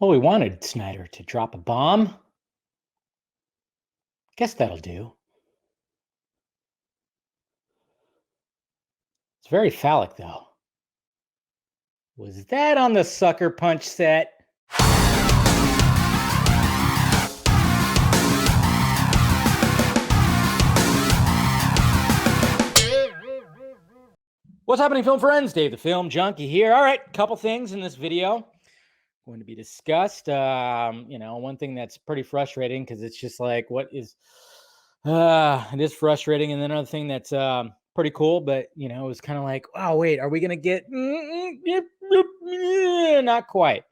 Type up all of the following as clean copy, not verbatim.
Well, we wanted Snyder to drop a bomb. Guess that'll do. It's very phallic, though. Was that on the Sucker Punch set? What's happening, film friends? Dave the Film Junkie here. All right, couple things in this video going to be discussed. One thing that's pretty frustrating because it's just like, it is frustrating. And then another thing that's pretty cool, but it was kind of like, oh wait, are we gonna get not quite?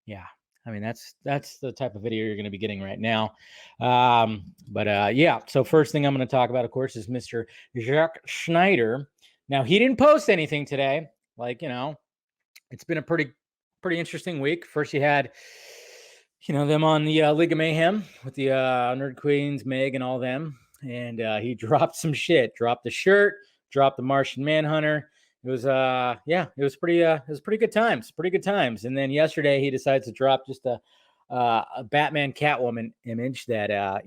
Yeah, I mean that's the type of video you're going to be getting right now. Yeah. So first thing I'm going to talk about, of course, is Mr. Zack Snyder. Now he didn't post anything today. It's been a pretty interesting week. First, you had them on the League of Mayhem with the Nerd Queens, Meg, and all them, and he dropped some shit. Dropped the shirt. Dropped the Martian Manhunter. It was pretty good times. Pretty good times. And then yesterday he decides to drop just a Batman Catwoman image that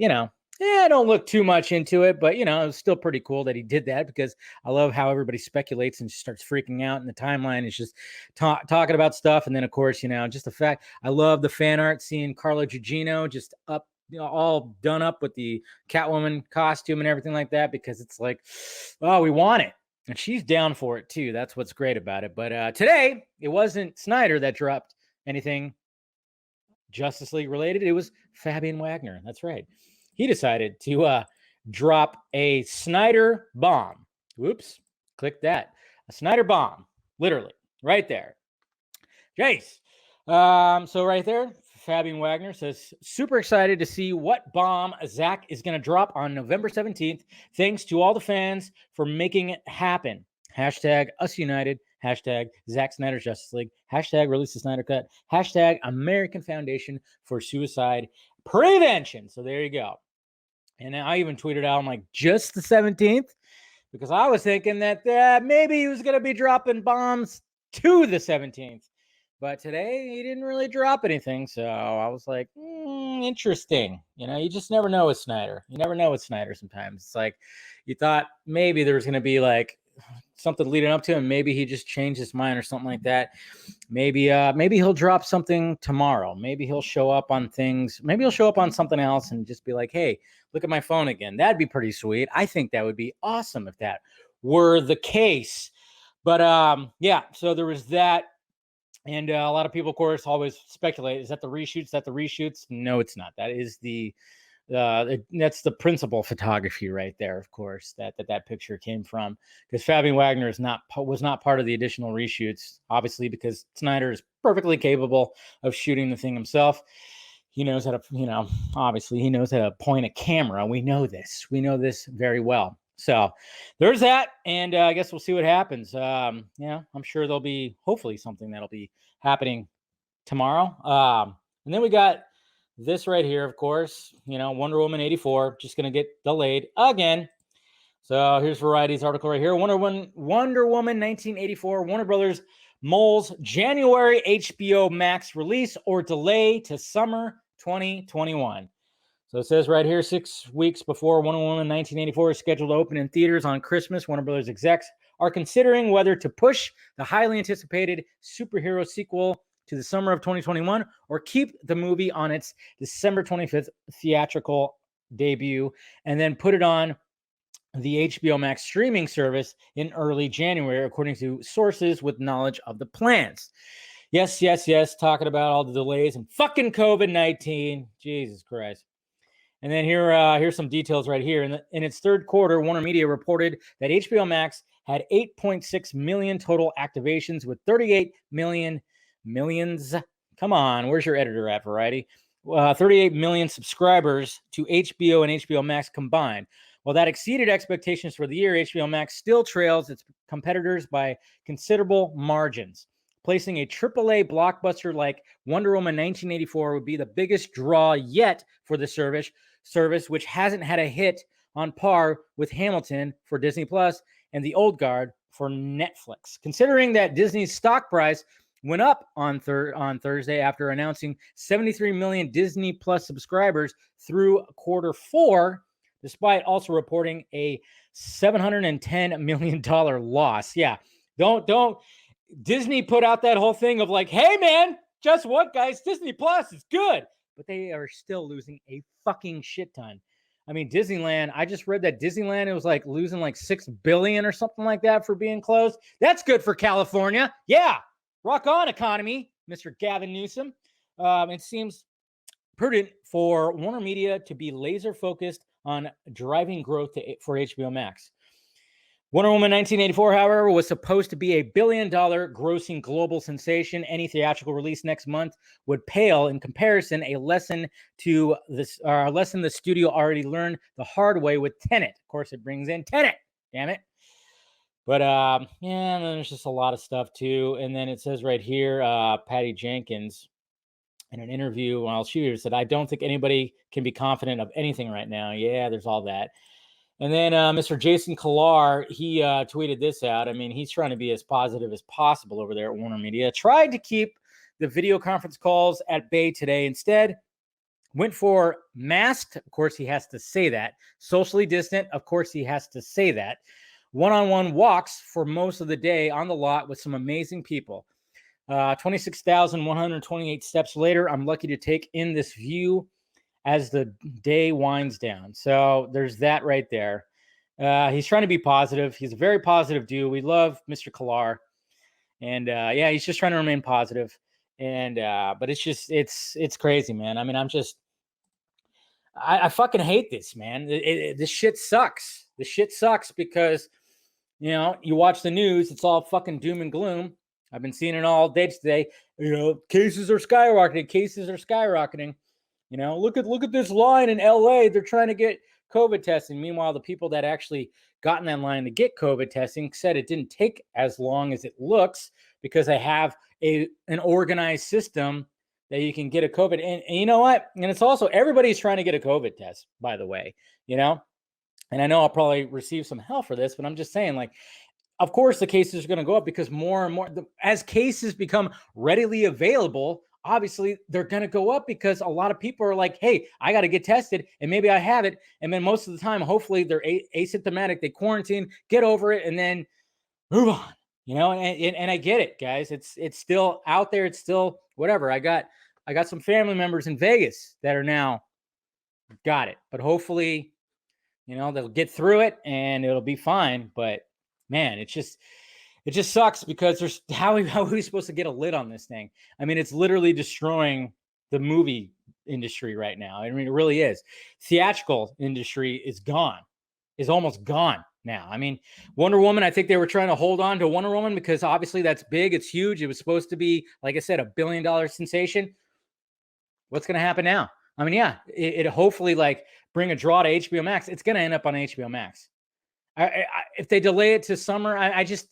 don't look too much into it, but it was still pretty cool that he did that, because I love how everybody speculates and starts freaking out, and the timeline is just talking about stuff. And then of course, just the fact, I love the fan art, seeing Carla Gugino just up, all done up with the Catwoman costume and everything like that, because it's like, oh, we want it. And she's down for it too. That's what's great about it. But today, it wasn't Snyder that dropped anything Justice League related. It was Fabian Wagner. That's right. He decided to drop a Snyder bomb. Whoops. Click that. A Snyder bomb. Literally. Right there. Jace. So right there, Fabian Wagner says, super excited to see what bomb Zack is going to drop on November 17th. Thanks to all the fans for making it happen. Hashtag us united. Hashtag Zack Snyder's Justice League. Hashtag release the Snyder Cut. Hashtag American Foundation for Suicide Prevention. So there you go. And I even tweeted out, I'm like, just the 17th? Because I was thinking that maybe he was going to be dropping bombs to the 17th. But today, he didn't really drop anything. So I was like, interesting. You just never know with Snyder. You never know with Snyder sometimes. It's like, you thought maybe there was going to be like something leading up to him. Maybe he just changed his mind or something like that. Maybe he'll drop something tomorrow. Maybe he'll show up on things. Maybe he'll show up on something else and just be like, hey, look at my phone again. That'd be pretty sweet. I think that would be awesome if that were the case. But yeah, so there was that. And a lot of people, of course, always speculate, is that the reshoots? That the reshoots? No, it's not. That is that's the principal photography right there, of course, that picture came from, because Fabian Wagner was not part of the additional reshoots, obviously, because Snyder is perfectly capable of shooting the thing himself. He knows how to, obviously he knows how to point a camera. We know this very well. So there's that. And I guess we'll see what happens. I'm sure there'll be hopefully something that'll be happening tomorrow. And then we got this right here, of course, Wonder Woman 84, just going to get delayed again. So here's Variety's article right here. Wonder Woman 1984, Warner Brothers mulls January HBO Max release or delay to summer 2021. So it says right here, 6 weeks before Wonder Woman 1984 is scheduled to open in theaters on Christmas, Warner Brothers execs are considering whether to push the highly anticipated superhero sequel to the summer of 2021 or keep the movie on its December 25th theatrical debut and then put it on the HBO Max streaming service in early January, according to sources with knowledge of the plans. Yes. Talking about all the delays and fucking COVID-19. Jesus Christ. And then here's some details right here. In its third quarter, Warner Media reported that HBO Max had 8.6 million total activations with 38 millions. Come on, where's your editor at, Variety? 38 million subscribers to HBO and HBO Max combined. While that exceeded expectations for the year, HBO Max still trails its competitors by considerable margins. Placing a AAA blockbuster like Wonder Woman 1984 would be the biggest draw yet for the service, which hasn't had a hit on par with Hamilton for Disney Plus and The Old Guard for Netflix. Considering that Disney's stock price went up on Thursday after announcing 73 million Disney Plus subscribers through quarter four, despite also reporting a $710 million loss. Yeah, don't. Disney put out that whole thing of like, hey man, just what, guys? Disney Plus is good, but they are still losing a fucking shit ton. I mean, Disneyland, I just read that Disneyland, it was like losing like $6 billion or something like that for being closed. That's good for California. Yeah. Rock on, economy, Mr. Gavin Newsom. It seems prudent for Warner Media to be laser focused on driving growth for HBO Max. Wonder Woman 1984, however, was supposed to be a $1 billion grossing global sensation. Any theatrical release next month would pale in comparison, a lesson the studio already learned the hard way with Tenet. Of course, it brings in Tenet. Damn it. But yeah, and then there's just a lot of stuff too. And then it says right here, Patty Jenkins in an interview while she said, I don't think anybody can be confident of anything right now. Yeah, there's all that. And then Mr. Jason Kellar, he tweeted this out. I mean, he's trying to be as positive as possible over there at Warner Media. Tried to keep the video conference calls at bay today. Instead, went for masked. Of course, he has to say that. Socially distant. Of course, he has to say that. One-on-one walks for most of the day on the lot with some amazing people. 26,128 steps later, I'm lucky to take in this view as the day winds down. So there's that right there. He's trying to be positive. He's a very positive dude. We love Mr. Kellar. And yeah, he's just trying to remain positive. And but it's just, it's crazy, man. I mean, I fucking hate this, man. This shit sucks. The shit sucks because, you know, you watch the news, it's all fucking doom and gloom. I've been seeing it all day today. You know, cases are skyrocketing. You know, look at this line in LA. They're trying to get COVID testing. Meanwhile, the people that actually got in that line to get COVID testing said it didn't take as long as it looks because they have an organized system that you can get a COVID. And you know what? And it's also, everybody's trying to get a COVID test, by the way, you know? And I know I'll probably receive some hell for this, but I'm just saying, like, of course the cases are going to go up because more and more, as cases become readily available, obviously they're going to go up because a lot of people are like, hey, I got to get tested and maybe I have it. And then most of the time, hopefully they're asymptomatic, they quarantine, get over it, and then move on, you know? And I get it, guys. It's still out there. It's still whatever. I got some family members in Vegas that are now got it, but hopefully, you know, they'll get through it and it'll be fine. But man, it just sucks because there's how are we supposed to get a lid on this thing? I mean, it's literally destroying the movie industry right now. I mean, it really is. Theatrical industry is almost gone now. I mean, Wonder Woman, I think they were trying to hold on to Wonder Woman because obviously that's big. It's huge. It was supposed to be, like I said, $1 billion sensation. What's going to happen now? I mean, yeah, it hopefully like bring a draw to HBO Max. It's going to end up on HBO Max. If they delay it to summer, I just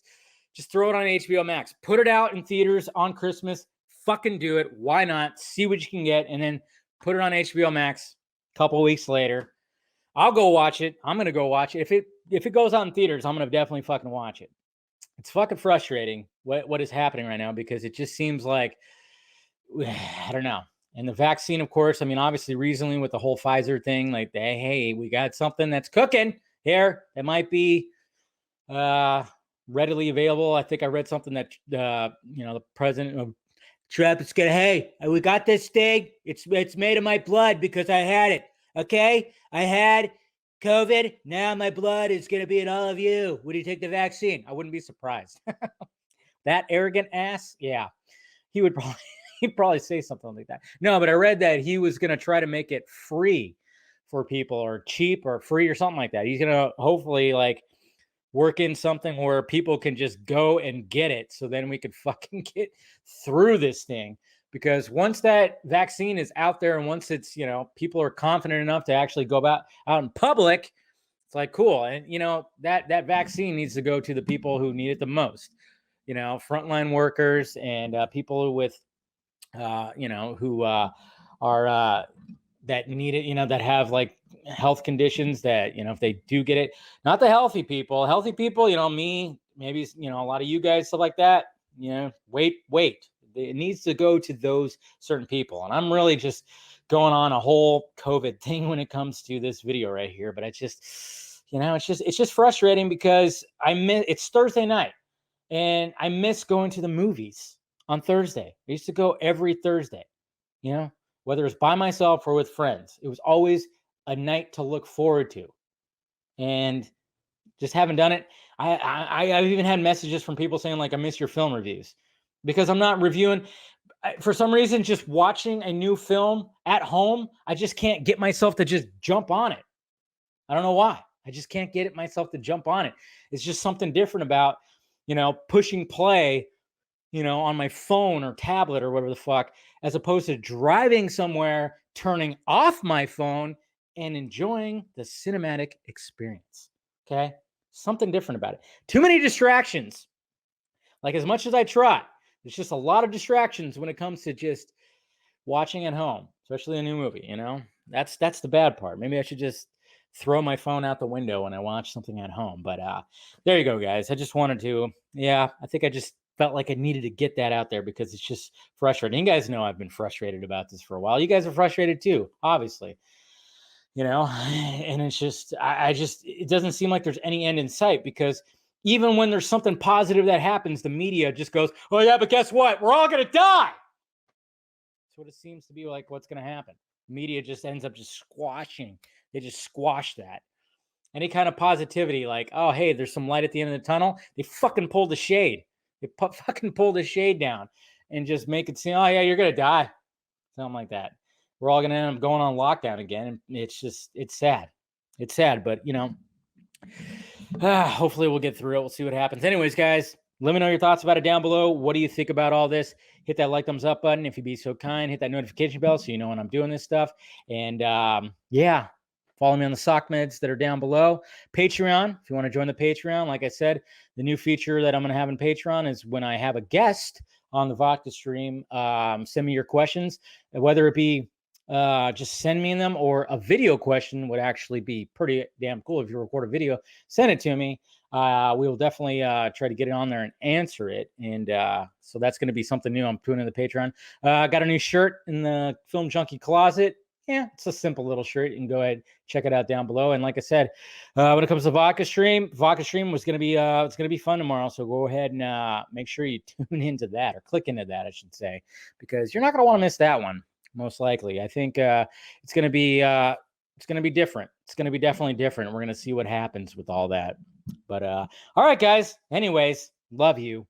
throw it on HBO Max. Put it out in theaters on Christmas. Fucking do it. Why not? See what you can get, and then put it on HBO Max a couple weeks later. I'll go watch it. I'm gonna go watch it. If it goes out in theaters, I'm gonna definitely fucking watch it. It's fucking frustrating what is happening right now because it just seems like I don't know. And the vaccine, of course, I mean, obviously recently with the whole Pfizer thing, like, hey, we got something that's cooking here that might be readily available. I think I read something that, you know, the president of Trump is going to, hey, we got this thing. It's made of my blood because I had it. Okay. I had COVID. Now my blood is going to be in all of you. Would you take the vaccine? I wouldn't be surprised. That arrogant ass. Yeah. He would probably. He'd probably say something like that. No, but I read that he was going to try to make it free for people or cheap or free or something like that. He's going to hopefully like work in something where people can just go and get it. So then we could fucking get through this thing. Because once that vaccine is out there and once it's, you know, people are confident enough to actually go out in public, it's like, cool. And, you know, that vaccine needs to go to the people who need it the most, you know, frontline workers and people with, you know, who are that need it, you know, that have like health conditions that, you know, if they do get it, not the healthy people, you know, me, maybe, you know, a lot of you guys, stuff like that, you know, wait, It needs to go to those certain people. And I'm really just going on a whole COVID thing when it comes to this video right here. But it's just, it's just frustrating because it's Thursday night and I miss going to the movies on Thursday. I used to go every Thursday, whether it's by myself or with friends. It was always a night to look forward to. And just haven't done it. I've even had messages from people saying, like, I miss your film reviews because I'm not reviewing. For some reason, just watching a new film at home, I just can't get myself to just jump on it. I don't know why. I just can't get myself to jump on it. It's just something different about, pushing play, on my phone or tablet or whatever the fuck, as opposed to driving somewhere, turning off my phone and enjoying the cinematic experience. Okay. Something different about it. Too many distractions. Like, as much as I try, there's just a lot of distractions when it comes to just watching at home, especially a new movie. That's the bad part. Maybe I should just throw my phone out the window when I watch something at home. But there you go, guys. I just wanted to, I think I just felt like I needed to get that out there because it's just frustrating. You guys know I've been frustrated about this for a while. You guys are frustrated too, obviously. And it's just, it doesn't seem like there's any end in sight, because even when there's something positive that happens, the media just goes, oh yeah, but guess what? We're all going to die. That's what it seems to be like, what's going to happen. Media just ends up just squashing. They just squash that. Any kind of positivity, like, oh, hey, there's some light at the end of the tunnel. They fucking pull the shade. They fucking pull the shade down and just make it seem, oh yeah, you're going to die. Something like that. We're all going to end up going on lockdown again. And it's sad. It's sad, but hopefully we'll get through it. We'll see what happens. Anyways, guys, let me know your thoughts about it down below. What do you think about all this? Hit that like, thumbs up button. If you'd be so kind, hit that notification bell so you know when I'm doing this stuff. And follow me on the sock meds that are down below. Patreon, if you want to join the Patreon, like I said, the new feature that I'm going to have in Patreon is when I have a guest on the Vodka stream, send me your questions, whether it be just send me them, or a video question would actually be pretty damn cool. If you record a video, send it to me. We will definitely try to get it on there and answer it. And so that's going to be something new I'm putting in the Patreon. Got a new shirt in the Film Junkie closet. Yeah, it's a simple little shirt. You can go ahead, check it out down below. And like I said, when it comes to Vodka Stream was going to be, it's going to be fun tomorrow. So go ahead and make sure you tune into that, or click into that, I should say, because you're not going to want to miss that one. Most likely. I think it's going to be different. It's going to be definitely different. We're going to see what happens with all that. But all right, guys. Anyways, love you.